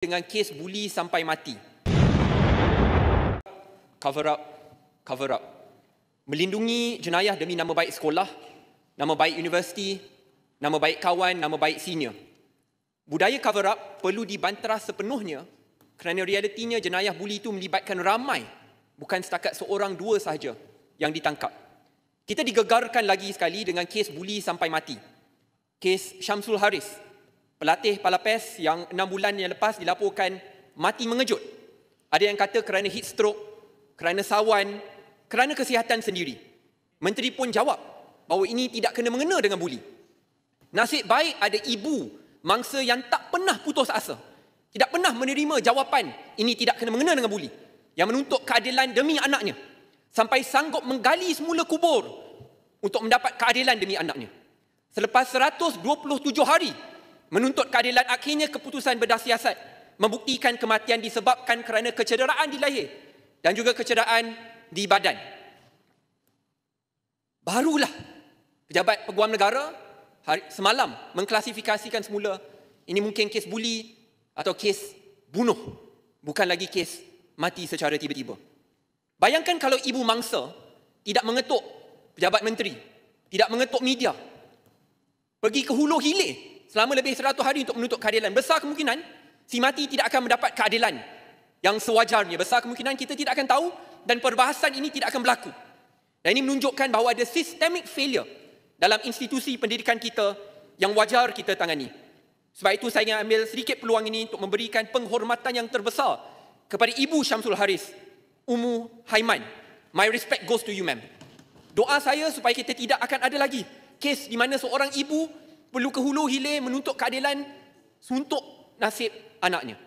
dengan kes buli sampai mati. Cover up. Melindungi jenayah demi nama baik sekolah, nama baik universiti, nama baik kawan, nama baik senior. Budaya cover up perlu dibantah sepenuhnya kerana realitinya jenayah buli itu melibatkan ramai, bukan setakat seorang dua sahaja yang ditangkap. Kita digegarkan lagi sekali dengan kes buli sampai mati. Kes Syamsul Haris, pelatih Palapes yang 6 bulan yang lepas dilaporkan mati mengejut. Ada yang kata kerana heat stroke, kerana sawan, kerana kesihatan sendiri. Menteri pun jawab bahawa ini tidak kena mengena dengan buli. Nasib baik ada ibu mangsa yang tak pernah putus asa, tidak pernah menerima jawapan ini tidak kena mengena dengan buli, yang menuntut keadilan demi anaknya, sampai sanggup menggali semula kubur untuk mendapat keadilan demi anaknya. Selepas 127 hari menuntut keadilan, akhirnya keputusan bedah siasat membuktikan kematian disebabkan kerana kecederaan di leher dan juga kecederaan di badan. Barulah pejabat peguam negara semalam mengklasifikasikan semula ini mungkin kes buli atau kes bunuh, bukan lagi kes mati secara tiba-tiba. Bayangkan kalau ibu mangsa tidak mengetuk pejabat menteri, tidak mengetuk media, pergi ke hulu hilir selama lebih 100 hari untuk menuntut keadilan. Besar kemungkinan si mati tidak akan mendapat keadilan yang sewajarnya. Besar kemungkinan kita tidak akan tahu dan perbahasan ini tidak akan berlaku. Dan ini menunjukkan bahawa ada systemic failure dalam institusi pendidikan kita yang wajar kita tangani. Sebab itu saya ingin ambil sedikit peluang ini untuk memberikan penghormatan yang terbesar kepada Ibu Syamsul Haris, Ummu Haiman. My respect goes to you, ma'am. Doa saya supaya kita tidak akan ada lagi kes di mana seorang ibu perlu ke hulu hilir menuntut keadilan untuk nasib anaknya.